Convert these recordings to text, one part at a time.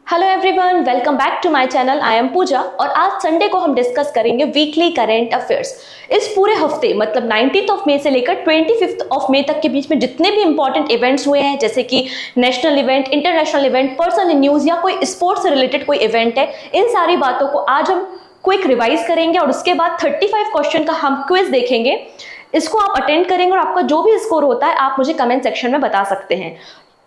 Hello everyone, welcome back to my channel. I am Pooja और आज Sunday को हम डिस्कस करेंगे वीकली करंट अफेयर्स। इस पूरे हफ्ते मतलब 19th ऑफ मई से लेकर 25th ऑफ मई तक के बीच में जितने भी इंपॉर्टेंट इवेंट्स हुए हैं, जैसे कि national event, international event, person in news या कोई स्पोर्ट्स से रिलेटेड कोई इवेंट है, इन सारी बातों को आज हम क्विक रिवाइज करेंगे और उसके बाद 35 क्वेश्चन का हम क्विज देखेंगे। इसको आप अटेंड करेंगे और आपका जो भी स्कोर होता है आप मुझे कमेंट सेक्शन में बता सकते हैं।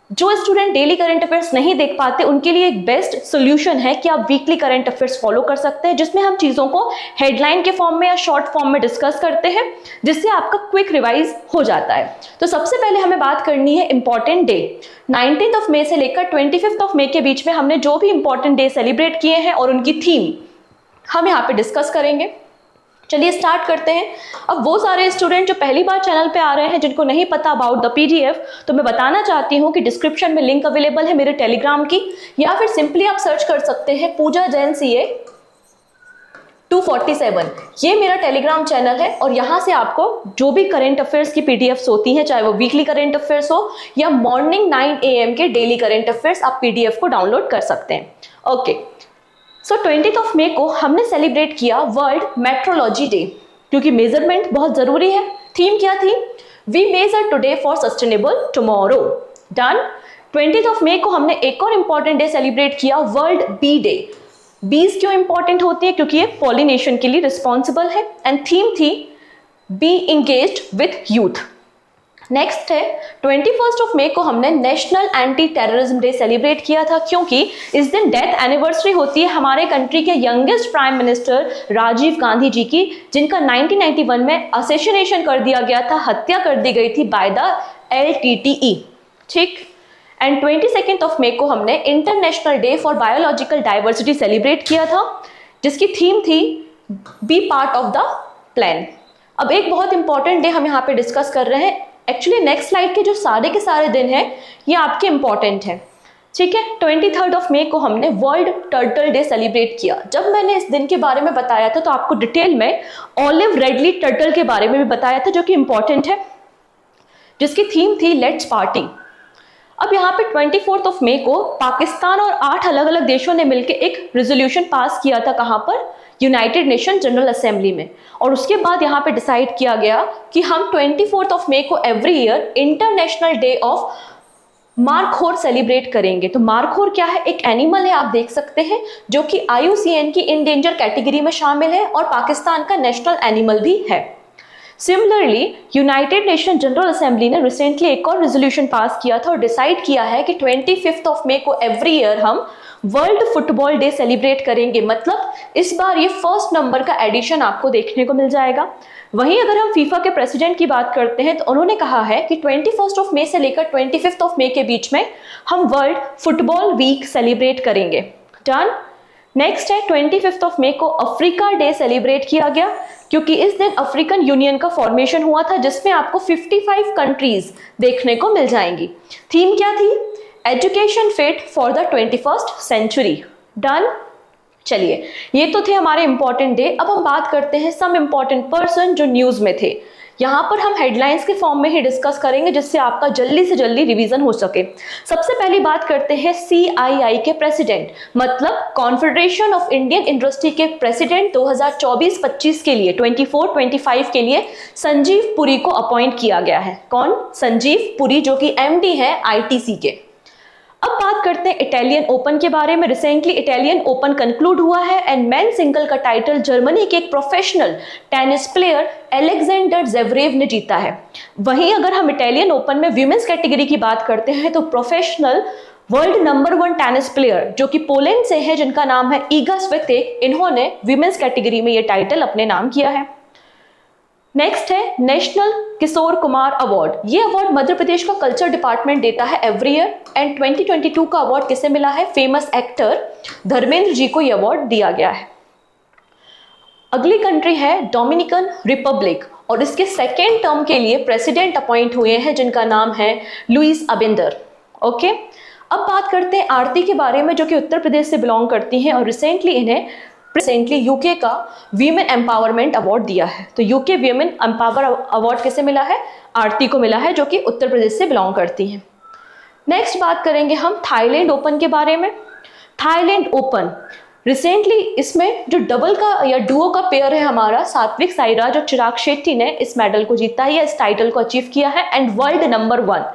जो स्टूडेंट डेली करंट अफेयर्स नहीं देख पाते उनके लिए एक बेस्ट सोल्यूशन है कि आप वीकली करंट अफेयर्स फॉलो कर सकते हैं, जिसमें हम चीज़ों को हेडलाइन के फॉर्म में या शॉर्ट फॉर्म में डिस्कस करते हैं, जिससे आपका क्विक रिवाइज हो जाता है। तो सबसे पहले हमें बात करनी है important day. 19th of May से लेकर 25th ऑफ मई के बीच में हमने जो भी इंपॉर्टेंट डे सेलिब्रेट किए हैं और उनकी थीम हम यहाँ पे डिस्कस करेंगे। चलिए स्टार्ट करते हैं। अब वो सारे स्टूडेंट जो पहली बार चैनल पे आ रहे हैं, जिनको नहीं पता अबाउट द पीडीएफ, तो मैं बताना चाहती हूँ कि डिस्क्रिप्शन में लिंक अवेलेबल है मेरे टेलीग्राम की, या फिर सिंपली आप सर्च कर सकते हैं पूजा जैन CA 247। ये मेरा टेलीग्राम चैनल है और यहाँ से आपको जो भी करंट अफेयर्स की पीडीएफ्स होती हैं, चाहे वो वीकली करंट अफेयर्स हो या मॉर्निंग 9 AM के डेली करंट अफेयर्स, आप पीडीएफ को डाउनलोड कर सकते हैं। ओके, सो 20th ऑफ मई को हमने सेलिब्रेट किया वर्ल्ड मेट्रोलॉजी डे, क्योंकि मेजरमेंट बहुत जरूरी है। थीम क्या थी? We measure today for sustainable tomorrow. Done. 20th of मई को हमने एक और इंपॉर्टेंट डे सेलिब्रेट किया, वर्ल्ड बी डे। बीज क्यों इंपॉर्टेंट होती है? क्योंकि ये पॉलिनेशन के लिए रिस्पॉन्सिबल है एंड थीम थी be engaged with youth. Next है 21st ऑफ मई को हमने national anti terrorism day celebrate किया था, क्योंकि इस दिन डेथ एनिवर्सरी होती है हमारे कंट्री के youngest prime minister Rajiv Gandhi ji की, जिनका 1991 में असैसिनेशन कर दिया गया था, हत्या कर दी गई थी बाय द LTTE। ठीक। एंड 22nd ऑफ मई को हमने international day for biological diversity celebrate किया था, जिसकी थीम थी be part of the plan. अब एक बहुत इंपॉर्टेंट डे हम यहाँ पे डिस्कस कर रहे हैं। एक्चुअली नेक्स्ट स्लाइड के जो सारे के सारे दिन हैं ये आपके इंपॉर्टेंट हैं। ठीक है। 23rd ऑफ मई को हमने वर्ल्ड टर्टल डे सेलिब्रेट किया। जब मैंने इस दिन के बारे में बताया था तो आपको डिटेल में ऑलिव रेडली टर्टल के बारे में भी बताया था, जो कि इंपॉर्टेंट है, जिसकी थीम थी लेट्स पार्टी। अब यहाँ पे 24th ऑफ मई को पाकिस्तान और 8 अलग अलग देशों ने मिलकर एक रेजोल्यूशन पास किया था। कहाँ पर? यूनाइटेड नेशन जनरल असेंबली में। और उसके बाद यहाँ पे डिसाइड किया गया कि हम 24th ऑफ मई को every year international day of markhor celebrate करेंगे। तो मारखोर क्या है? एक एनिमल है, आप देख सकते हैं, जो कि IUCN की इंडेंजर कैटेगरी में शामिल है और पाकिस्तान का नेशनल एनिमल भी है। Similarly United nation general assembly ने रिसेंटली एक और रेजोल्यूशन पास किया था और डिसाइड किया है कि 25th ऑफ मई को एवरी ईयर हम वर्ल्ड फुटबॉल डे सेलिब्रेट करेंगे। मतलब इस बार ये फर्स्ट नंबर का एडिशन आपको देखने को मिल जाएगा। वहीं अगर हम फीफा के प्रेसिडेंट की बात करते हैं तो उन्होंने कहा है कि 21st ऑफ मई से लेकर 25th ऑफ मई के बीच में हम वर्ल्ड फुटबॉल वीक सेलिब्रेट करेंगे। डन। नेक्स्ट है 25th ऑफ मई को अफ्रीका डे सेलिब्रेट किया गया, क्योंकि इस दिन अफ्रीकन यूनियन का फॉर्मेशन हुआ था, जिसमें आपको 55 कंट्रीज देखने को मिल जाएंगी। थीम क्या थी? Education fit for the 21st century. Done. चलिए, ये तो थे हमारे इंपॉर्टेंट डे। अब हम बात करते हैं सम इंपॉर्टेंट पर्सन जो न्यूज में थे। यहाँ पर हम हेडलाइंस के फॉर्म में ही डिस्कस करेंगे, जिससे आपका जल्दी से जल्दी रिवीजन हो सके। सबसे पहली बात करते हैं CII के प्रेसिडेंट, मतलब कॉन्फेडरेशन ऑफ इंडियन इंडस्ट्री के प्रेसिडेंट 2024-25 के लिए, 24-25 के लिए संजीव पुरी को अपॉइंट किया गया है। कौन? संजीव पुरी, जो कि MD है ITC के। अब बात करते हैं इटालियन ओपन के बारे में। रिसेंटली इटालियन ओपन कंक्लूड हुआ है एंड मेन सिंगल का टाइटल जर्मनी के एक professional tennis player Alexander Zverev ने जीता है। वहीं अगर हम इटालियन ओपन में वीमेंस कैटेगरी की बात करते हैं तो professional world number 1 tennis player जो कि पोलैंड से है, जिनका नाम है ईगा स्वितेक, इन्होंने वीमेंस कैटेगरी में ये टाइटल अपने नाम किया है। नेक्स्ट है नेशनल किशोर कुमार अवार्ड। ये अवार्ड मध्य प्रदेश का कल्चर डिपार्टमेंट देता है एवरी ईयर एंड 2022 का अवार्ड किसे मिला है? फेमस एक्टर धर्मेंद्र जी को ये अवार्ड दिया गया है। अगली कंट्री है डोमिनिकन रिपब्लिक और इसके सेकेंड टर्म के लिए प्रेसिडेंट अपॉइंट हुए हैं, जिनका नाम है लुइस अबिंदर। ओके, अब बात करते हैं आरती के बारे में, जो कि उत्तर प्रदेश से बिलोंग करती हैं और रिसेंटली यूके का वीमेन एम्पावरमेंट अवार्ड दिया है। तो यूके वीमेन एम्पावर अवार्ड किसे मिला है? आरती को मिला है, जो कि उत्तर प्रदेश से बिलोंग करती हैं। नेक्स्ट बात करेंगे हम थाईलैंड ओपन के बारे में। थाईलैंड ओपन, रिसेंटली इसमें जो डबल का या डुओ का पेयर है हमारा, सात्विक साईराज और चिराग शेट्टी ने इस मेडल को जीता है या इस टाइटल को अचीव किया है। And world number 1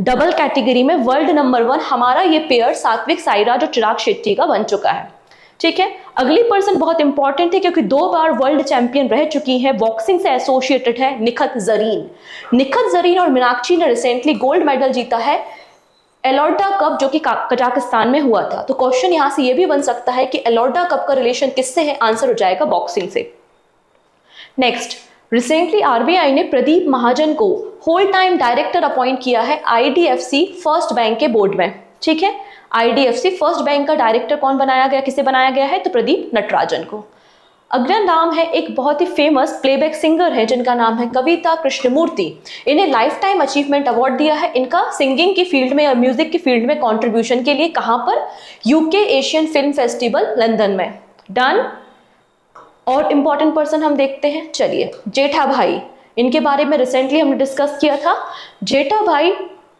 double category में वर्ल्ड नंबर 1 हमारा ये पेयर सात्विक साईराज और चिराग शेट्टी का बन चुका है। ठीक है, अगली पर्सन बहुत इंपॉर्टेंट है क्योंकि 2 बार वर्ल्ड चैंपियन रह चुकी है, बॉक्सिंग से एसोसिएटेड है, निखत जरीन। निखत जरीन और मीनाक्षी ने रिसेंटली गोल्ड मेडल जीता है एलोर्डा कप, जो कि कजाकिस्तान में हुआ था। तो क्वेश्चन यहां से ये भी बन सकता है कि एलोर्डा कप का रिलेशन किससे है, आंसर हो जाएगा बॉक्सिंग से। नेक्स्ट, रिसेंटली आरबीआई ने प्रदीप महाजन को होल टाइम डायरेक्टर अपॉइंट किया है आईडीएफसी फर्स्ट बैंक के बोर्ड में। ठीक है, आईडीएफसी फर्स्ट बैंक का डायरेक्टर कौन बनाया गया, किसे बनाया गया है, तो प्रदीप नटराजन को। अगला नाम है एक बहुत ही फेमस प्लेबैक सिंगर है जिनका नाम है कविता कृष्णमूर्ति। इन्हें लाइफ टाइम अचीवमेंट अवार्ड दिया है इनका सिंगिंग की फील्ड में और म्यूजिक की फील्ड में कंट्रीब्यूशन के लिए। कहां पर, UK Asian film festival London में। डन। और इंपॉर्टेंट पर्सन हम देखते हैं, चलिए जेठा भाई, इनके बारे में रिसेंटली हमने डिस्कस किया था। जेठा भाई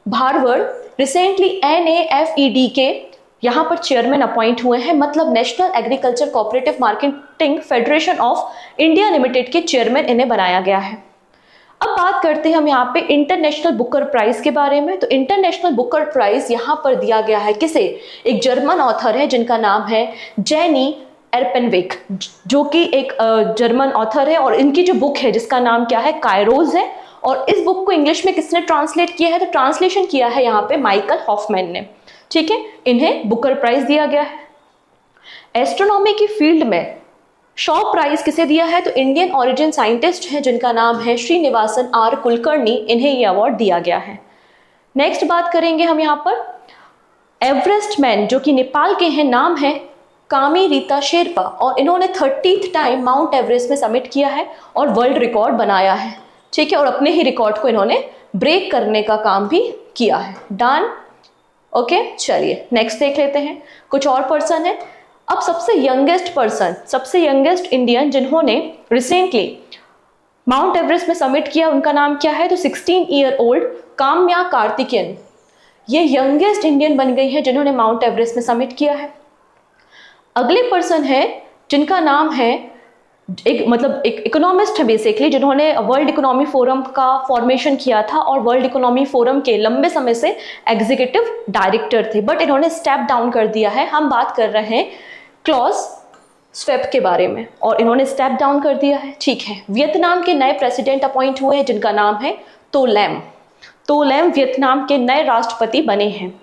भारवड़ रिसेंटली NAFED के यहाँ पर चेयरमैन अपॉइंट हुए हैं, मतलब national agriculture cooperative marketing federation of India limited के चेयरमैन इन्हें बनाया गया है। अब बात करते हैं हम यहाँ पे इंटरनेशनल बुकर प्राइज के बारे में। तो इंटरनेशनल बुकर प्राइज यहाँ पर दिया गया है किसे, एक जर्मन ऑथर है जिनका नाम है जेनी एरपेनविक, जो कि एक जर्मन ऑथर है और इनकी जो बुक है जिसका नाम क्या है, कायरोज है। और इस बुक को इंग्लिश में किसने ट्रांसलेट किया है, तो ट्रांसलेशन किया है यहाँ पे माइकल हॉफमैन ने। ठीक है, इन्हें बुकर प्राइज दिया गया है। एस्ट्रोनॉमी की फील्ड में शॉ प्राइज किसे दिया है, तो इंडियन ओरिजिन साइंटिस्ट हैं जिनका नाम है श्रीनिवासन आर कुलकर्णी, इन्हें ये अवार्ड दिया गया है। नेक्स्ट बात करेंगे हम यहाँ पर एवरेस्ट मैन, जो कि नेपाल के हैं, नाम है कामी रीता शेरपा और इन्होंने 30th टाइम माउंट एवरेस्ट में समिट किया है और वर्ल्ड रिकॉर्ड बनाया है। ठीक है, और अपने ही रिकॉर्ड को इन्होंने ब्रेक करने का काम भी किया है। डन। ओके, चलिए नेक्स्ट देख लेते हैं, कुछ और पर्सन है। अब सबसे यंगेस्ट पर्सन, सबसे यंगेस्ट इंडियन जिन्होंने रिसेंटली माउंट एवरेस्ट में समिट किया, उनका नाम क्या है, तो 16 ईयर ओल्ड काम्या कार्तिकेयन, ये यंगेस्ट इंडियन बन गई है जिन्होंने माउंट एवरेस्ट में समिट किया है। अगले पर्सन है जिनका नाम है एक इकोनॉमिस्ट है बेसिकली, जिन्होंने वर्ल्ड इकोनॉमी फोरम का फॉर्मेशन किया था और वर्ल्ड इकोनॉमी फोरम के लंबे समय से एग्जीक्यूटिव डायरेक्टर थे, बट इन्होंने स्टेप डाउन कर दिया है। हम बात कर रहे हैं क्लॉस स्वेप के बारे में और इन्होंने स्टेप डाउन कर दिया है। ठीक है, वियतनाम के नए प्रेसिडेंट अपॉइंट हुए हैं जिनका नाम है तो लैम। तो लैम वियतनाम के नए राष्ट्रपति बने हैं।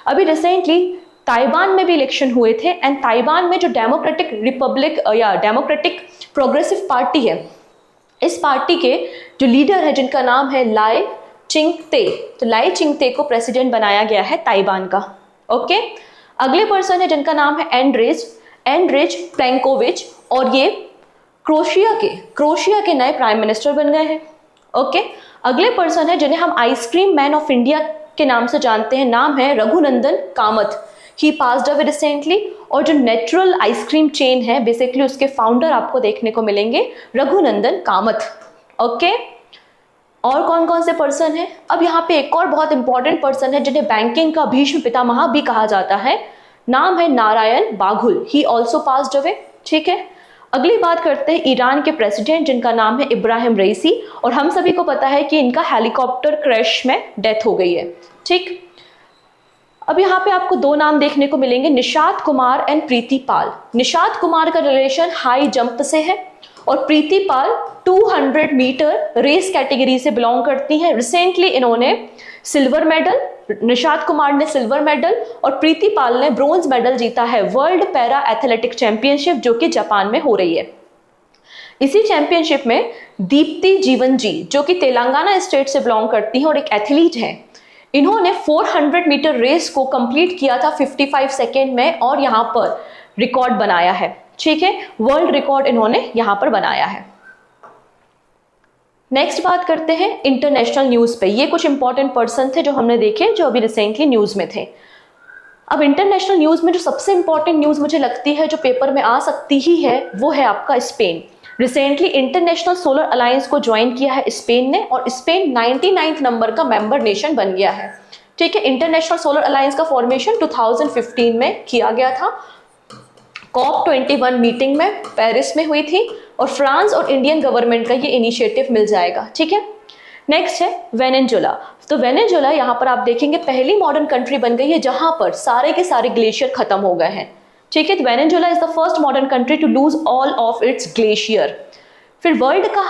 अभी रिसेंटली ताइवान में भी इलेक्शन हुए थे एंड ताइवान में जो डेमोक्रेटिक रिपब्लिक या डेमोक्रेटिक प्रोग्रेसिव पार्टी है, इस पार्टी के जो लीडर है जिनका नाम है लाई चिंगते, तो लाई चिंगते को प्रेसिडेंट बनाया गया है ताइवान का। ओके, अगले पर्सन है जिनका नाम है एंड्रेज प्लेंकोविच और ये क्रोशिया के नए प्राइम मिनिस्टर बन गए हैं। ओके, अगले पर्सन है जिन्हें हम आइसक्रीम मैन ऑफ इंडिया के नाम से जानते हैं, नाम है रघुनंदन कामत। ही पास्ड अवे रिसेंटली और जो नेचुरल आइसक्रीम चेन है बेसिकली उसके फाउंडर आपको देखने को मिलेंगे रघुनंदन कामत। ओके, और कौन कौन से पर्सन है, अब यहाँ पे एक और बहुत इंपॉर्टेंट पर्सन है जिन्हें बैंकिंग का भीष्म पितामह भी कहा जाता है, नाम है Narayan Baghul. He also passed away. ठीक है, अगली बात करते हैं ईरान के प्रेसिडेंट जिनका नाम है इब्राहिम रईसी और हम सभी को पता है कि इनका हेलीकॉप्टर क्रैश में डेथ हो गई है। ठीक, अब यहाँ पे आपको 2 नाम देखने को मिलेंगे, निशात कुमार एंड प्रीति पाल। निशात कुमार का रिलेशन हाई जंप से है और प्रीति पाल 200 मीटर रेस कैटेगरी से बिलोंग करती हैं। रिसेंटली इन्होंने सिल्वर मेडल, निशात कुमार ने सिल्वर मेडल और प्रीति पाल ने ब्रोंज मेडल जीता है वर्ल्ड पैरा एथलेटिक चैंपियनशिप जो कि जापान में हो रही है। इसी चैंपियनशिप में दीप्ति जीवन जी जो कि तेलंगाना स्टेट से बिलोंग करती हैं और एक एथलीट हैं, इन्होंने 400 मीटर रेस को कंप्लीट किया था 55 सेकेंड में और यहाँ पर रिकॉर्ड बनाया है। ठीक है, वर्ल्ड रिकॉर्ड इन्होंने यहाँ पर बनाया है। नेक्स्ट बात करते हैं इंटरनेशनल न्यूज पे। ये कुछ इंपॉर्टेंट पर्सन थे जो हमने देखे जो अभी रिसेंटली न्यूज में थे। अब इंटरनेशनल न्यूज में जो सबसे इंपॉर्टेंट न्यूज मुझे लगती है जो पेपर में आ सकती ही है वो है आपका Spain. Recently international solar alliance को ज्वाइन किया है स्पेन ने और स्पेन 99 नंबर का मेंबर नेशन बन गया है। ठीक है, इंटरनेशनल सोलर अलायंस का फॉर्मेशन 2015 में किया गया था। COP21 मीटिंग में पेरिस में हुई थी और फ्रांस और इंडियन गवर्नमेंट का ये इनिशिएटिव मिल जाएगा। ठीक है, नेक्स्ट है वेनेजुला। तो वेनेजुला यहाँ पर आप देखेंगे पहली मॉडर्न कंट्री बन गई है जहां पर सारे के सारे ग्लेशियर खत्म हो गए हैं। ठीक है, Venezuela is the first modern country to lose all of its glacier. फिर वर्ल्ड का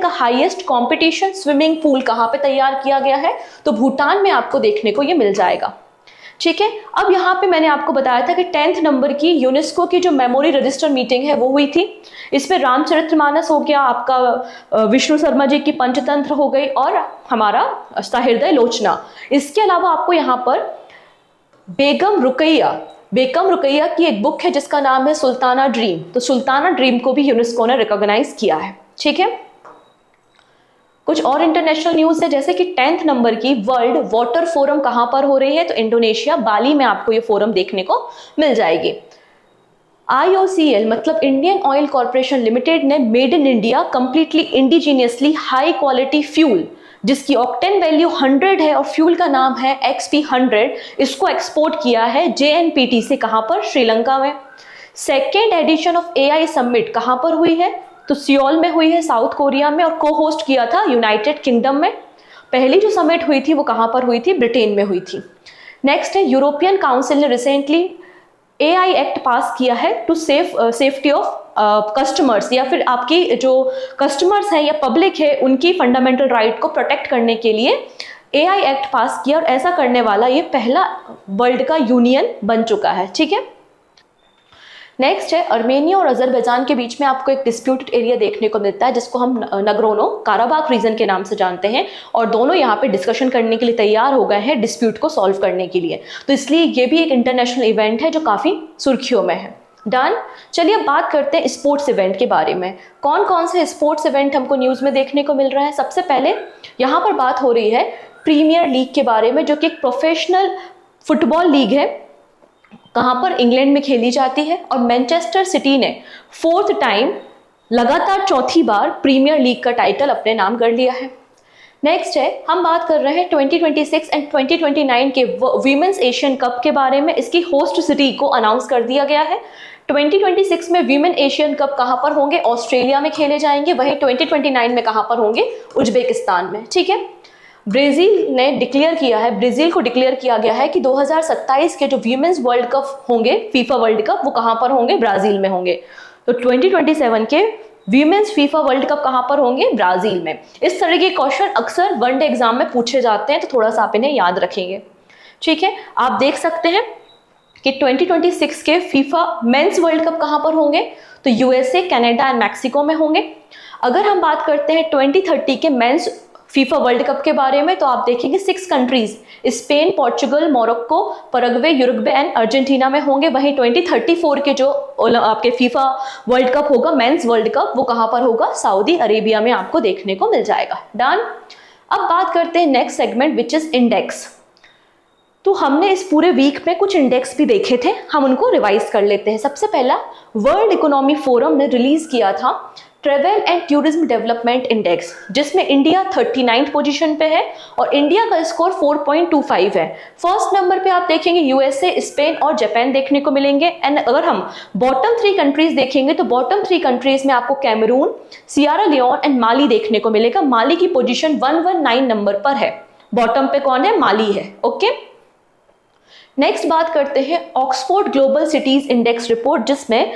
हाईएस्ट कंपटीशन स्विमिंग पूल कहाँ पे तैयार किया गया है? तो भूटान में आपको देखने को ये मिल जाएगा। ठीक है, अब यहाँ पे मैंने आपको बताया था कि 10th नंबर की यूनेस्को की जो मेमोरी रजिस्टर मीटिंग है वो हुई थी। इसमें रामचरितमानस हो गया, आपका विष्णु शर्मा जी की पंचतंत्र हो गई और हमारा सहृदय लोचना। इसके अलावा आपको यहाँ पर बेगम रुकैया की एक बुक है जिसका नाम है सुल्ताना ड्रीम। तो सुल्ताना ड्रीम को भी यूनेस्को ने रिकॉग्नाइज किया है। ठीक है, कुछ और इंटरनेशनल न्यूज है जैसे कि 10th नंबर की वर्ल्ड वाटर फोरम कहां पर हो रही है? तो इंडोनेशिया बाली में आपको ये फोरम देखने को मिल जाएगी। IOCL मतलब इंडियन ऑयल कॉर्पोरेशन लिमिटेड ने made in India completely indigenously high quality fuel जिसकी ऑक्टेन वैल्यू 100 है और फ्यूल का नाम है XP100, इसको एक्सपोर्ट किया है JNPT से। कहां पर? श्रीलंका में। Second edition of AI summit कहां पर हुई है? तो सियोल में हुई है, साउथ कोरिया में, और को होस्ट किया था यूनाइटेड किंगडम में। पहली जो समिट हुई थी वो कहां पर हुई थी? ब्रिटेन में हुई थी। नेक्स्ट है यूरोपियन काउंसिल ने रिसेंटली AI एक्ट पास किया है टू सेफ्टी ऑफ कस्टमर्स, या फिर आपकी जो कस्टमर्स हैं या पब्लिक है उनकी फंडामेंटल राइट को प्रोटेक्ट करने के लिए AI एक्ट पास किया और ऐसा करने वाला ये पहला वर्ल्ड का यूनियन बन चुका है। ठीक है, नेक्स्ट है अर्मेनिया और अजरबैजान के बीच में आपको एक डिस्प्यूटेड एरिया देखने को मिलता है जिसको हम नगरोनो काराबाख रीजन के नाम से जानते हैं, और दोनों यहाँ पे डिस्कशन करने के लिए तैयार हो गए हैं डिस्प्यूट को सॉल्व करने के लिए। तो इसलिए ये भी एक इंटरनेशनल इवेंट है जो काफी सुर्खियों में है। डन। चलिए अब बात करते हैं स्पोर्ट्स इवेंट के बारे में। कौन कौन से स्पोर्ट्स इवेंट हमको न्यूज में देखने को मिल रहा है? सबसे पहले यहाँ पर बात हो रही है प्रीमियर लीग के बारे में, जो कि एक प्रोफेशनल फुटबॉल लीग है। कहां पर? इंग्लैंड में खेली जाती है और मैनचेस्टर सिटी ने 4th टाइम लगातार 4थी बार प्रीमियर लीग का टाइटल अपने नाम कर लिया है। नेक्स्ट है हम बात कर रहे हैं 2026 एंड 2029 के वीमेंस एशियन कप के बारे में। इसकी होस्ट सिटी को अनाउंस कर दिया गया है। 2026 में वीमेन एशियन कप कहां पर होंगे? ऑस्ट्रेलिया में खेले जाएंगे। वहीं 2029 में कहां पर होंगे? उज्बेकिस्तान में। ठीक है, ब्राजील को डिक्लेयर किया गया है कि 2027 के जो वीमेंस वर्ल्ड कप होंगे, फीफा वर्ल्ड कप, वो कहां पर होंगे? ब्राजील में होंगे। तो 2027 के वीमेंस फीफा वर्ल्ड कप कहां पर होंगे? ब्राजील में। इस तरह के क्वेश्चन अक्सर वनडे एग्जाम में पूछे जाते हैं, तो थोड़ा सा आप इन्हें याद रखेंगे। ठीक है, आप देख सकते हैं कि 2026 के फीफा मेंस वर्ल्ड कप कहां पर होंगे? तो USA, कनाडा एंड मैक्सिको में होंगे। अगर हम बात करते हैं 2030 के मेंस फीफा वर्ल्ड कप के बारे में, तो आप देखेंगे 6 countries Spain, Portugal, Morocco, Paraguay, Uruguay and Argentina में होंगे। वहीं 2034 के जो आपके फीफा वर्ल्ड कप होगा, मेंस वर्ल्ड कप, वो कहां पर होगा? सऊदी अरेबिया में आपको देखने को मिल जाएगा। डन। अब बात करते हैं next segment which is index. तो हमने इस पूरे वीक में कुछ इंडेक्स भी देखे थे, हम उनको रिवाइज कर लेते हैं। सबसे पहला वर्ल्ड इकोनॉमी फोरम ने रिलीज किया था travel and tourism development index, जिसमें इंडिया 39th पोजीशन पे है और इंडिया का स्कोर 4.25 है। फर्स्ट नंबर पे आप देखेंगे USA, स्पेन और जापान देखने को मिलेंगे। एंड अगर हम बॉटम 3 कंट्रीज देखेंगे तो बॉटम 3 कंट्रीज में आपको कैमरून, सियरा लियोन एंड माली देखने को मिलेगा। माली की पोजीशन 119 नंबर पर है। बॉटम पे कौन है? माली है। ओके, नेक्स्ट बात करते हैं Oxford global cities index report, जिसमें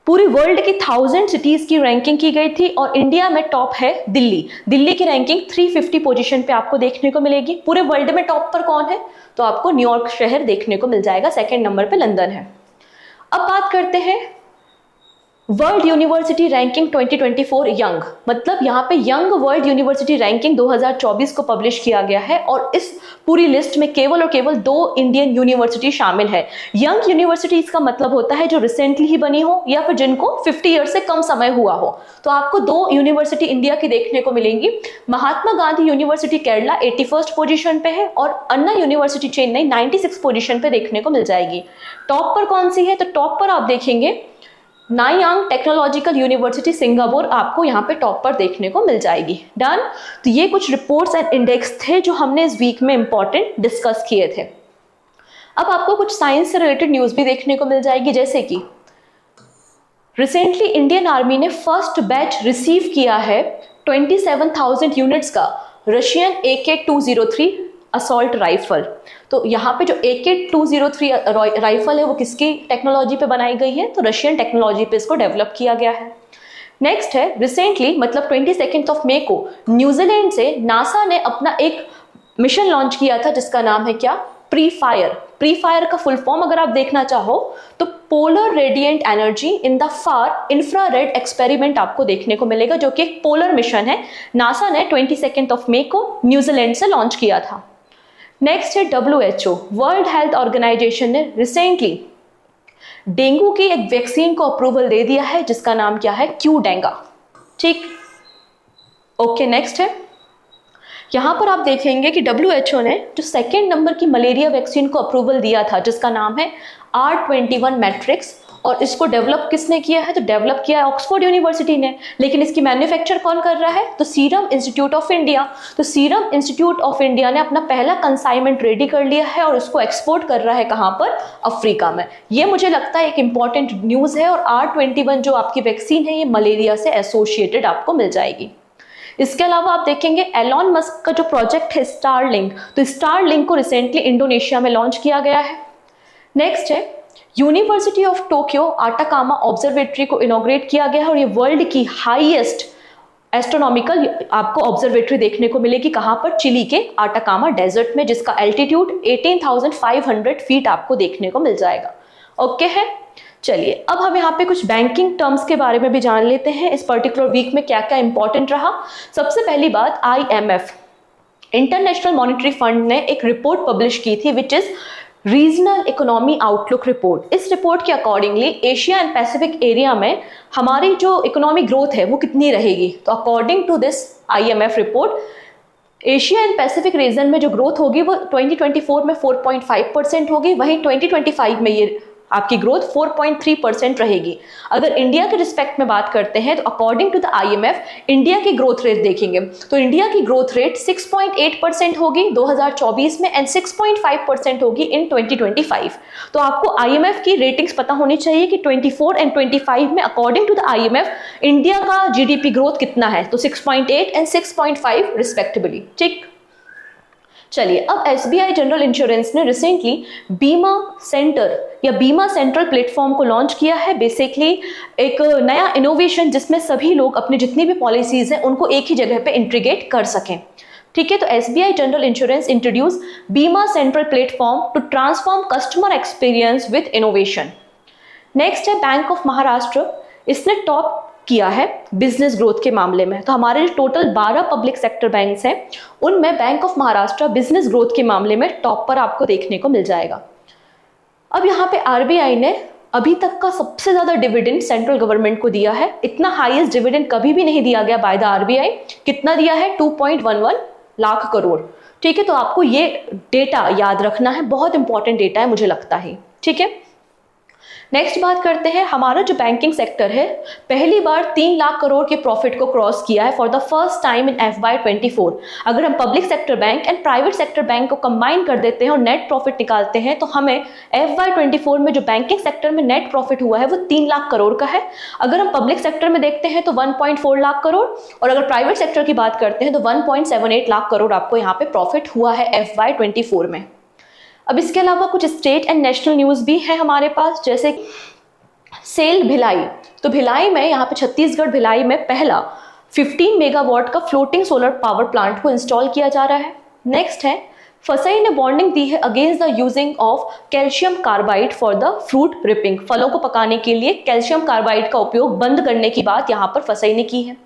पूरी वर्ल्ड की 1000 सिटीज की रैंकिंग की गई थी और इंडिया में टॉप है दिल्ली की रैंकिंग 350 पोजीशन पे आपको देखने को मिलेगी। पूरे वर्ल्ड में टॉप पर कौन है? तो आपको न्यूयॉर्क शहर देखने को मिल जाएगा। सेकंड नंबर पे लंदन है। अब बात करते हैं वर्ल्ड यूनिवर्सिटी रैंकिंग 2024 यंग, मतलब यहाँ पे यंग वर्ल्ड यूनिवर्सिटी रैंकिंग 2024 को पब्लिश किया गया है और इस पूरी लिस्ट में केवल और केवल 2 इंडियन यूनिवर्सिटी शामिल है। यंग यूनिवर्सिटीज का मतलब होता है जो रिसेंटली ही बनी हो या फिर जिनको 50 ईयर से कम समय हुआ हो। तो आपको 2 यूनिवर्सिटी इंडिया की देखने को मिलेंगी। Mahatma Gandhi university Kerala 81st position पे है और अन्ना यूनिवर्सिटी चेन्नई 96 पोजीशन पे देखने को मिल जाएगी। टॉप पर कौन सी है? तो टॉप पर आप देखेंगे नायांग टेक्नोलॉजिकल यूनिवर्सिटी सिंगापुर आपको यहाँ पे टॉप पर देखने को मिल जाएगी। डन। तो ये कुछ रिपोर्ट्स एंड इंडेक्स थे जो हमने इस वीक में इंपॉर्टेंट डिस्कस किए थे। अब आपको कुछ साइंस से रिलेटेड न्यूज़ भी देखने को मिल जाएगी, जैसे कि रिसेंटली इंडियन आर्मी ने फर्स्ट बैच रिसीव किया है 27,000 यूनिट्स का रशियन AK-203 असॉल्ट राइफल। तो यहाँ पे जो AK-203 राइफल है वो किसकी टेक्नोलॉजी पे बनाई गई है? तो रशियन टेक्नोलॉजी पे इसको डेवलप किया गया है। नेक्स्ट है, रिसेंटली मतलब 22 मई को न्यूजीलैंड से नासा ने अपना एक मिशन लॉन्च किया था जिसका नाम है क्या? Pre fire. प्री फायर का फुल फॉर्म अगर आप देखना चाहो तो polar radiant energy in the far infrared experiment आपको देखने को मिलेगा, जो कि एक पोलर मिशन है। नासा ने 22 मई को न्यूजीलैंड से लॉन्च किया था। नेक्स्ट है WHO, वर्ल्ड हेल्थ ऑर्गेनाइजेशन ने रिसेंटली डेंगू की एक वैक्सीन को अप्रूवल दे दिया है जिसका नाम क्या है? क्यूडेंगा। ठीक, ओके। नेक्स्ट है, यहाँ पर आप देखेंगे कि WHO ने जो 2nd नंबर की मलेरिया वैक्सीन को अप्रूवल दिया था जिसका नाम है R21 मैट्रिक्स, और इसको डेवलप किसने किया है? तो डेवलप किया है ऑक्सफोर्ड यूनिवर्सिटी ने, लेकिन इसकी मैन्युफैक्चर कौन कर रहा है? तो सीरम इंस्टीट्यूट ऑफ इंडिया। तो सीरम इंस्टीट्यूट ऑफ इंडिया ने अपना पहला कंसाइनमेंट रेडी कर लिया है और इसको एक्सपोर्ट कर रहा है कहाँ पर? अफ्रीका में। ये मुझे लगता है एक इंपॉर्टेंट न्यूज़ है। और R21 जो आपकी वैक्सीन है ये मलेरिया से एसोसिएटेड आपको मिल जाएगी। इसके अलावा आप देखेंगे एलॉन मस्क का जो प्रोजेक्ट है स्टारलिंक, तो स्टारलिंक को रिसेंटली इंडोनेशिया में लॉन्च किया गया है। नेक्स्ट है, university of Tokyo Atacama observatory को इनॉग्रेट किया गया है और ये वर्ल्ड की हाईएस्ट एस्ट्रोनॉमिकल आपको ऑब्जर्वेटरी देखने को मिलेगी। कहाँ पर? चिली के आटाकामा डेजर्ट में, जिसका एल्टीट्यूड 18,500 फीट आपको देखने को मिल जाएगा। ओके है, चलिए अब हम यहाँ पे कुछ बैंकिंग टर्म्स के बारे में भी जान लेते हैं इस पर्टिकुलर वीक में क्या क्या इंपॉर्टेंट रहा। सबसे पहली बात, IMF इंटरनेशनल मॉनेटरी फंड ने एक रिपोर्ट पब्लिश की थी which is regional economy outlook report. इस रिपोर्ट के accordingly Asia and Pacific area में हमारी जो इकोनॉमिक ग्रोथ है वो कितनी रहेगी? तो according to this IMF report Asia and Pacific region में जो ग्रोथ होगी वो 2024 में 4.5% होगी, वहीं 2025 में ये आपकी ग्रोथ 4.3% रहेगी। अगर इंडिया के रिस्पेक्ट में बात करते हैं तो according to the IMF India की ग्रोथ रेट देखेंगे तो इंडिया की ग्रोथ रेट 6.8% होगी 2024 में एंड 6.5% होगी इन 2025। तो आपको IMF की रेटिंग्स पता होनी चाहिए कि 24 एंड 25 में according to the IMF India का GDP ग्रोथ कितना है, तो 6.8 एंड 6.5 रिस्पेक्टिवली। ठीक, चलिए अब SBI जनरल इंश्योरेंस ने रिसेंटली बीमा सेंटर या बीमा सेंट्रल प्लेटफॉर्म को लॉन्च किया है। बेसिकली एक नया इनोवेशन जिसमें सभी लोग अपने जितनी भी पॉलिसीज हैं उनको एक ही जगह पे इंटीग्रेट कर सकें। ठीक है, तो SBI general insurance introduce Bima central platform to transform customer experience with innovation. Next है बैंक ऑफ महाराष्ट्र, इसने टॉप किया है बिजनेस ग्रोथ के मामले में। तो हमारे टोटल 12 पब्लिक सेक्टर बैंक्स हैं उनमें bank of Maharashtra business growth के मामले में टॉप पर आपको देखने को मिल जाएगा। अब यहाँ पे RBI ने अभी तक का सबसे ज्यादा डिविडेंड सेंट्रल गवर्नमेंट को दिया है। इतना हाईएस्ट डिविडेंड कभी भी नहीं दिया गया बाय द RBI। कितना दिया है? 2.11 लाख करोड़। ठीक है, तो आपको ये डेटा याद रखना है, बहुत इंपॉर्टेंट डेटा है मुझे लगता है। ठीक है, नेक्स्ट बात करते हैं, हमारा जो बैंकिंग सेक्टर है पहली बार 3 लाख करोड़ के प्रॉफिट को क्रॉस किया है for the first time in FY24। अगर हम public sector bank and private sector bank को कंबाइन कर देते हैं और नेट प्रॉफिट निकालते हैं तो हमें FY24 में जो बैंकिंग सेक्टर में नेट प्रॉफिट हुआ है वो 3 लाख करोड़ का है। अगर हम पब्लिक सेक्टर में देखते हैं तो 1.4 लाख करोड़ और अगर प्राइवेट सेक्टर की बात करते हैं तो 1.78 लाख करोड़ आपको यहाँ पे प्रॉफिट हुआ है FY24 में। अब इसके अलावा कुछ स्टेट एंड नेशनल न्यूज़ भी है हमारे पास, जैसे सेल भिलाई। तो भिलाई में यहाँ पे छत्तीसगढ़ भिलाई में पहला 15 मेगावाट का फ्लोटिंग सोलर पावर प्लांट को इंस्टॉल किया जा रहा है। नेक्स्ट है, फसई ने वार्निंग दी है against the using of calcium carbide for the fruit ripping. फलों को पकाने के लिए कैल्शियम कार्बाइड का उपयोग बंद करने की बात यहाँ पर फसई ने की है।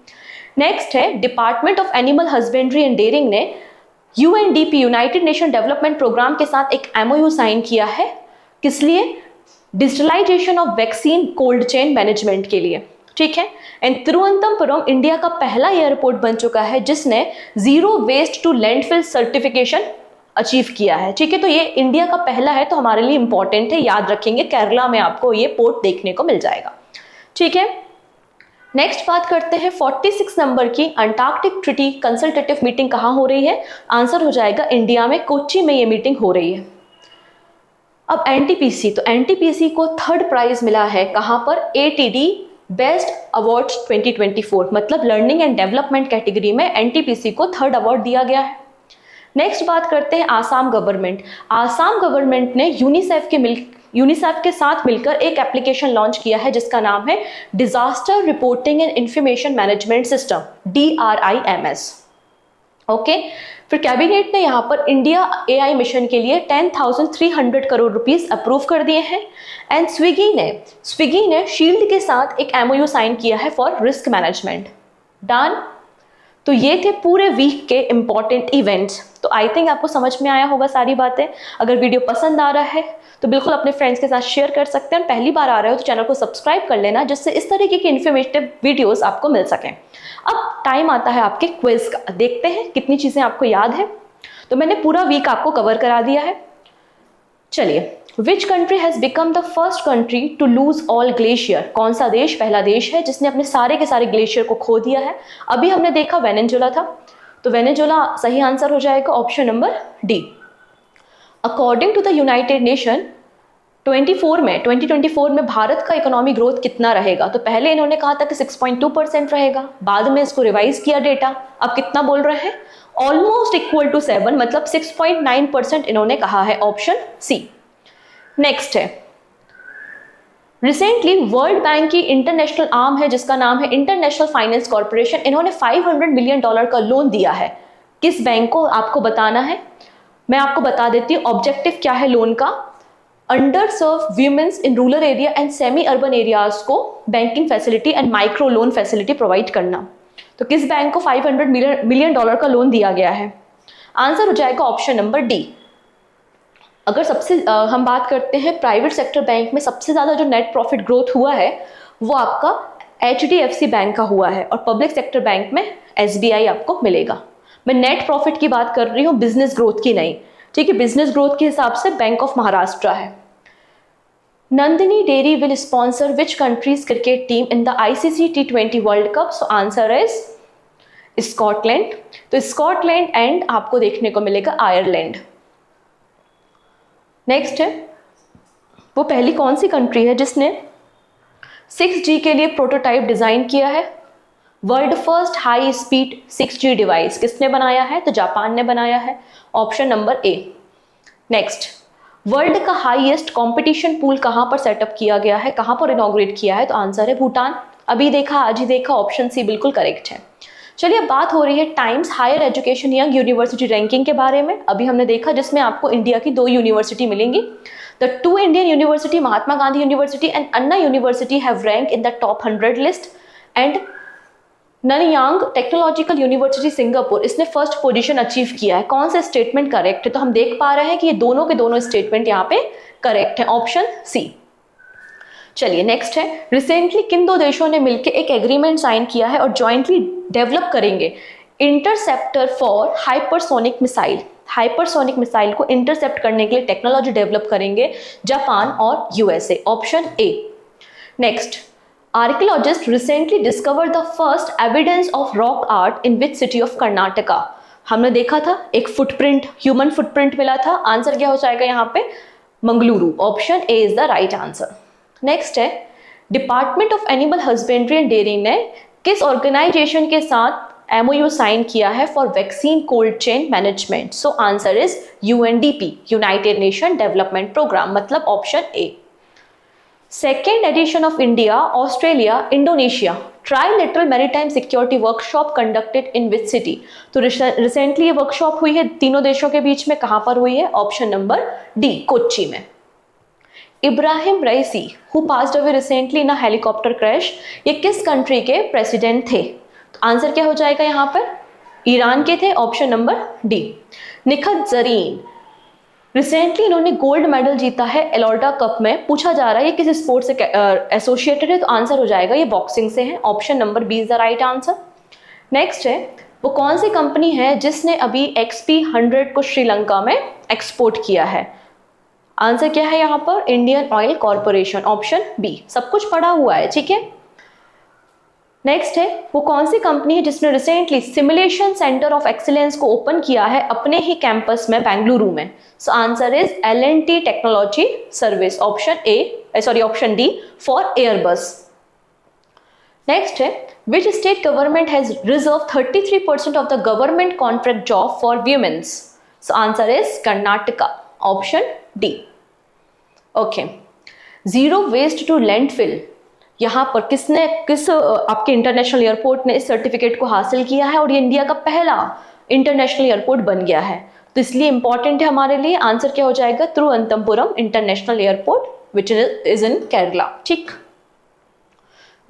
नेक्स्ट है, department of animal husbandry and dairying ने UNDP United nation development programme के साथ एक MOU साइन किया है। किस लिए? Digitalisation of vaccine cold chain management के लिए। ठीक है, एंड तिरुवनंतपुरम इंडिया का पहला एयरपोर्ट बन चुका है जिसने zero waste to landfill certification achieve किया है। ठीक है, तो ये इंडिया का पहला है तो हमारे लिए इंपॉर्टेंट है, याद रखेंगे। केरला में आपको ये पोर्ट देखने को मिल जाएगा। ठीक है, नेक्स्ट बात करते हैं 46 नंबर की अंटार्कटिक ट्रीटी कंसल्टेटिव मीटिंग कहाँ हो रही है? आंसर हो जाएगा इंडिया में, कोच्चि में ये मीटिंग हो रही है। अब एनटीपीसी, तो एनटीपीसी को थर्ड प्राइज मिला है कहाँ पर? एटीडी बेस्ट अवार्ड्स 2024, मतलब लर्निंग एंड डेवलपमेंट कैटेगरी में एनटीपीसी को थर्ड अवार्ड दिया गया है। नेक्स्ट बात करते हैं आसाम गवर्नमेंट। आसाम गवर्नमेंट ने यूनिसेफ के साथ मिलकर एक एप्लीकेशन लॉन्च किया है जिसका नाम है disaster reporting and information management system, DRIMS। Okay, फिर कैबिनेट ने यहाँ पर इंडिया AI मिशन के लिए 10,300 करोड़ रुपीस अप्रूव कर दिए हैं। एंड स्विगी ने शील्ड के साथ एक MOU साइन किया है फॉर रिस्क मैनेजमेंट। डन। तो ये थे पूरे वीक के इंपॉर्टेंट इवेंट्स। तो आई थिंक आपको समझ में आया होगा सारी बातें। अगर वीडियो पसंद आ रहा है तो बिल्कुल अपने फ्रेंड्स के साथ शेयर कर सकते हैं। पहली बार आ रहे हो तो चैनल को सब्सक्राइब कर लेना, जिससे इस तरीके की इन्फॉर्मेटिव वीडियोस आपको मिल सकें। अब टाइम आता है आपके क्विज का। देखते हैं कितनी चीजें आपको याद है। तो मैंने पूरा वीक आपको कवर करा दिया है। चलिए, which country has become the first country to lose all glacier? कौन सा देश पहला देश है जिसने अपने सारे के सारे ग्लेशियर को खो दिया है? अभी हमने देखा वेनेजुएला था, तो वेनेजुएला सही आंसर हो जाएगा option number D. According to the United Nation 2024 में भारत का इकोनॉमिक ग्रोथ कितना रहेगा? तो पहले इन्होंने कहा था कि 6.2% रहेगा, बाद में इसको रिवाइज किया डेटा, अब कितना बोल रहे हैं? ऑलमोस्ट इक्वल टू 7, मतलब 6.9% इन्होंने कहा है, ऑप्शन सी। नेक्स्ट है, रिसेंटली वर्ल्ड बैंक की इंटरनेशनल आर्म है जिसका नाम है इंटरनेशनल फाइनेंस कॉर्पोरेशन, इन्होंने $500 मिलियन का लोन दिया है। किस बैंक को? आपको बताना है। मैं आपको बता देती हूँ ऑब्जेक्टिव क्या है लोन का। Under serve women's in rural area and semi urban areas को banking facility and micro loan facility provide करना। तो किस बैंक को $500 मिलियन का लोन दिया गया है? आंसर हो जाएगा ऑप्शन नंबर डी। अगर हम बात करते हैं प्राइवेट सेक्टर बैंक में सबसे ज्यादा जो नेट प्रॉफिट ग्रोथ हुआ है वो आपका HDFC बैंक का हुआ है, और पब्लिक सेक्टर बैंक में SBI आपको मिलेगा। मैं नेट प्रॉफिट की बात कर रही हूँ, बिजनेस ग्रोथ की नहीं। ठीक है, बिजनेस ग्रोथ के हिसाब से बैंक ऑफ महाराष्ट्र है। Nandini dairy will sponsor which countries cricket team in the ICC T20 world cup? So answer is Scotland. तो स्कॉटलैंड एंड आपको देखने को मिलेगा आयरलैंड। नेक्स्ट है, वो पहली कौन सी कंट्री है जिसने 6G के लिए प्रोटोटाइप डिजाइन किया है? World first high speed 6G device किसने बनाया है? तो जापान ने बनाया है, option number A. Next, world का हाईएस्ट कंपटीशन पूल कहां पर सेटअप किया गया है, कहां पर इनॉग्रेट किया है? तो आंसर है भूटान। अभी देखा, आज ही देखा, ऑप्शन सी बिल्कुल करेक्ट है। चलिए, अब बात हो रही है Times Higher Education young university ranking के बारे में। अभी हमने देखा जिसमें आपको इंडिया की 2 यूनिवर्सिटी मिलेंगी। The 2 Indian university, Mahatma Gandhi university and Anna university have rank in the top 100 list. And Nanyang technological university Singapore, इसने फर्स्ट पोजीशन अचीव किया है। कौन सा स्टेटमेंट करेक्ट है? तो हम देख पा रहे हैं कि ये दोनों के दोनों स्टेटमेंट यहाँ पे करेक्ट है, ऑप्शन सी। चलिए, नेक्स्ट है, रिसेंटली किन 2 देशों ने मिलकर एक एग्रीमेंट साइन किया है और जॉइंटली डेवलप करेंगे interceptor for hypersonic missile? Hypersonic missile को इंटरसेप्ट करने के लिए टेक्नोलॉजी डेवलप करेंगे जापान और USA, option A. Next, archaeologist recently discover the first evidence of rock art in which city of Karnataka? हमने देखा था एक फुटप्रिंट, ह्यूमन फुटप्रिंट मिला था। आंसर क्या हो जाएगा यहाँ पे? Mangaluru, option A is the right answer. Next है, department of animal husbandry and dairy ने किस ऑर्गेनाइजेशन के साथ MOU साइन किया है for vaccine cold chain management? So answer is UNDP, United nation development program, मतलब option A. Second edition of India Australia Indonesia trilateral maritime security workshop conducted in which city? तो recently ये workshop हुई है तीनों देशों के बीच में, कहां पर हुई है? ऑप्शन नंबर डी, कोच्चि में। Ebrahim Raisi who passed away recently in a helicopter crash, ये किस कंट्री के प्रेसिडेंट थे? तो आंसर क्या हो जाएगा यहाँ पर? ईरान के थे, option number D. Nikhat Zareen recently इन्होंने गोल्ड मेडल जीता है एलोर्डा कप में। पूछा जा रहा है ये किस स्पोर्ट से एसोसिएटेड है? तो आंसर हो जाएगा ये बॉक्सिंग से है, option number B is the right answer. Next है, वो कौन सी कंपनी है जिसने अभी XP100 को श्रीलंका में एक्सपोर्ट किया है? आंसर क्या है यहाँ पर? Indian Oil Corporation, option B. सब कुछ पड़ा हुआ है, ठीक है। नेक्स्ट है, वो कौन सी कंपनी है जिसने recently simulation centre of excellence को ओपन किया है अपने ही कैंपस में बेंगलुरु में? So answer is L&T technology service, option D for Airbus. Next है, which state government has reserve 33% of the government contract job for women's? So answer is Karnataka, option D. Okay, zero waste to landfill, यहाँ पर किस आपके international airport ने इस certificate को हासिल किया है और ये इंडिया का पहला इंटरनेशनल एयरपोर्ट बन गया है, तो इसलिए इंपॉर्टेंट है हमारे लिए। आंसर क्या हो जाएगा? Thiruvananthapuram international airport which is in Kerala. ठीक,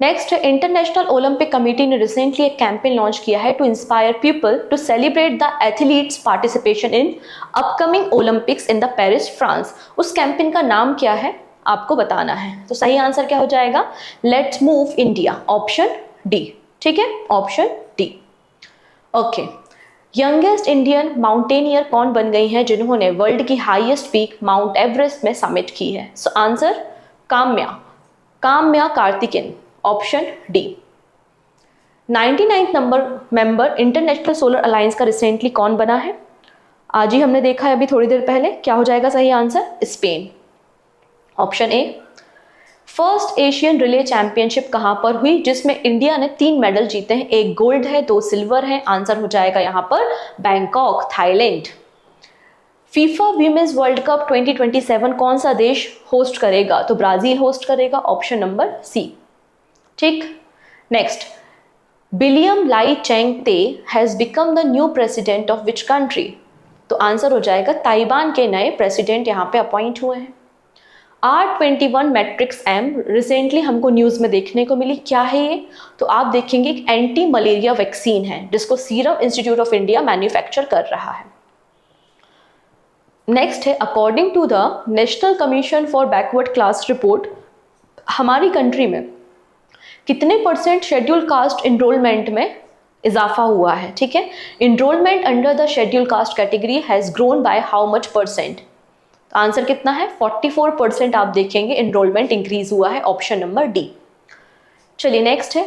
नेक्स्ट है, इंटरनेशनल ओलंपिक कमेटी ने रिसेंटली एक कैंपेन लॉन्च किया है to inspire people to celebrate the athletes participation in upcoming Olympics in the Paris, France. उस कैंपेन का नाम क्या है आपको बताना है। तो सही आंसर क्या हो जाएगा? Let's move India, option D. ठीक है, option D. Okay, youngest Indian mountaineer कौन बन गई हैं जिन्होंने वर्ल्ड की हाईएस्ट पीक माउंट एवरेस्ट में समिट की है? So answer Kamya Karthikeyan, option D. 99th member international solar alliance का रिसेंटली कौन बना है? आज ही हमने देखा है अभी थोड़ी देर पहले। क्या हो जाएगा सही answer? Spain, option A. First Asian relay championship कहां पर हुई जिसमें इंडिया ने 3 मेडल जीते हैं? 1 गोल्ड है, 2 सिल्वर है। आंसर हो जाएगा यहां पर Bangkok, Thailand. FIFA women's world cup 2027 कौन सा देश होस्ट करेगा? तो ब्राजील होस्ट करेगा, ऑप्शन नंबर सी। ठीक, नेक्स्ट, बिलियम लाई चेंग ते has become the new president of which country? तो आंसर हो जाएगा ताइवान के नए प्रेसिडेंट यहां पे अपॉइंट हुए हैं। R21 मैट्रिक्स एम रिसेंटली हमको न्यूज़ में देखने को मिली, क्या है ये? तो आप देखेंगे एक एंटी मलेरिया वैक्सीन है जिसको serum institute of India manufacture कर रहा है। नेक्स्ट है, according to the national commission for backward class report, हमारी कंट्री में कितने % शेड्यूल कास्ट इनरोलमेंट में इजाफा हुआ है? ठीक है, enrolment under the schedule caste category has grown by how much %? Answer कितना है? 44% आप देखेंगे इनरोलमेंट इंक्रीज हुआ है, ऑप्शन नंबर डी। चलिए नेक्स्ट है,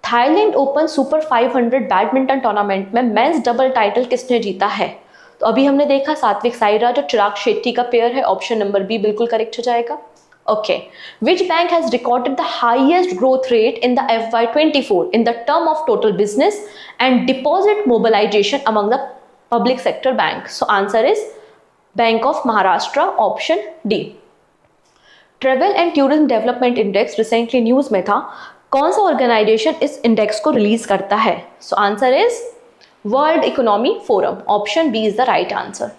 Thailand open super 500 badminton tournament में मेंस डबल टाइटल किसने जीता है? तो अभी हमने देखा सात्विक साईराज और चिराग शेट्टी का पेयर है, ऑप्शन नंबर बी बिल्कुल करेक्ट हो जाएगा। Okay, which bank has recorded the highest growth rate in the FY24 in the term of total business and deposit mobilization among the public sector bank? So answer is bank of Maharashtra, option D. Travel and tourism development index recently news में था, कौन सा organisation इस index को release करता है? So answer is world economy forum, option B is the right answer.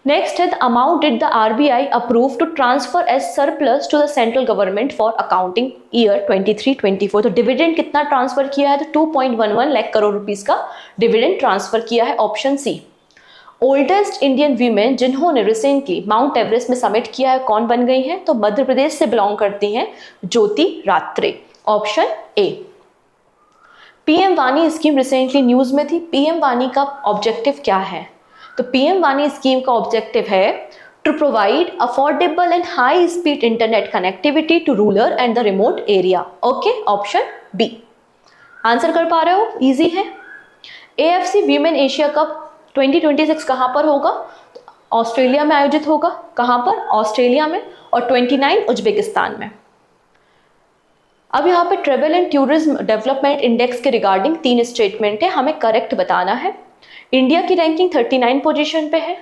Next है, the amount did the RBI approve to transfer as surplus to the central government for accounting year 23-24? तो dividend कितना transfer किया है? तो 2.11 lakh crore rupees का dividend transfer किया है, option C. Oldest Indian women जिन्होंने रिसेंटली माउंट एवरेस्ट में समिट किया है कौन बन गई हैं? तो मध्य प्रदेश से बिलोंग करती हैं ज्योति रात्रे, ऑप्शन ए। PM वानी स्कीम रिसेंटली न्यूज में थी, PM वानी का ऑब्जेक्टिव क्या है? तो PM वानी स्कीम का ऑब्जेक्टिव है to provide affordable and high speed internet connectivity to rural and the remote area. Okay, option B. Answer कर पा रहे हो? इजी है। AFC वीमेन एशिया कप 2026 कहाँ पर होगा? ऑस्ट्रेलिया में आयोजित होगा। कहाँ पर? ऑस्ट्रेलिया में। और 29 उज्बेकिस्तान में। अब यहाँ पे travel and tourism development index के रिगार्डिंग 3 स्टेटमेंट है, हमें करेक्ट बताना है। इंडिया की रैंकिंग 39 पोजीशन पे है।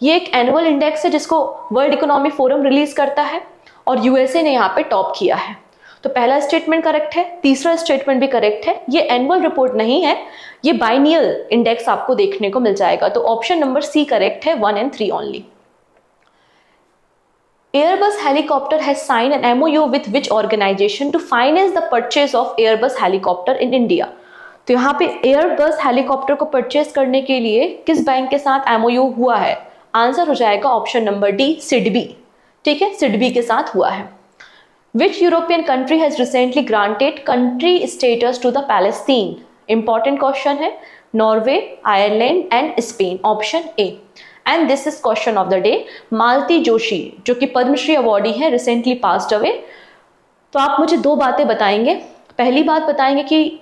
ये एक एनुअल इंडेक्स है जिसको वर्ल्ड इकोनॉमी फोरम रिलीज करता है और USA ने यहाँ पे टॉप किया है। तो पहला स्टेटमेंट करेक्ट है, तीसरा स्टेटमेंट भी करेक्ट है। ये एनुअल रिपोर्ट नहीं है, ये बाइनियल इंडेक्स आपको देखने को मिल जाएगा। तो ऑप्शन नंबर सी करेक्ट है, 1 and 3 only. Airbus helicopter has signed an MOU with which organization to finance the purchase of Airbus helicopter in India? तो यहाँ पे Airbus हेलीकॉप्टर को परचेज करने के लिए किस बैंक के साथ MOU हुआ है? आंसर हो जाएगा ऑप्शन नंबर डी, सिडबी। ठीक है, सिडबी के साथ हुआ है। Which European country has recently granted country status to the Palestine? Important question है। Norway, Ireland and Spain, option A. And this is question of the day. मालती जोशी जो कि पद्मश्री अवॉर्डी है, रिसेंटली पास्ड अवे। तो आप मुझे 2 बातें बताएंगे। पहली बात बताएंगे कि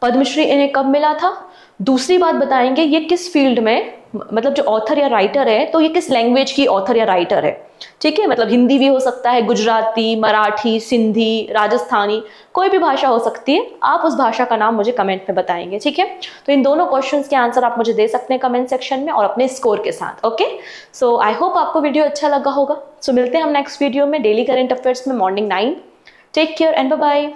पद्मश्री इन्हें कब मिला था, दूसरी बात बताएंगे ये किस फील्ड में, मतलब जो ऑथर या राइटर है तो ये किस लैंग्वेज की ऑथर या राइटर है, ठीक है, मतलब हिंदी भी हो सकता है, गुजराती, मराठी, सिंधी, राजस्थानी, कोई भी भाषा हो सकती है। आप उस भाषा का नाम मुझे कमेंट में बताएंगे, ठीक है। तो इन दोनों क्वेश्चंस के आंसर आप मुझे दे सकते हैं कमेंट सेक्शन में और अपने स्कोर के साथ। ओके, सो आई होप आपको वीडियो अच्छा लगा होगा। सो मिलते हैं हम नेक्स्ट वीडियो में डेली करंट अफेयर्स में morning 9। Take care and bye bye.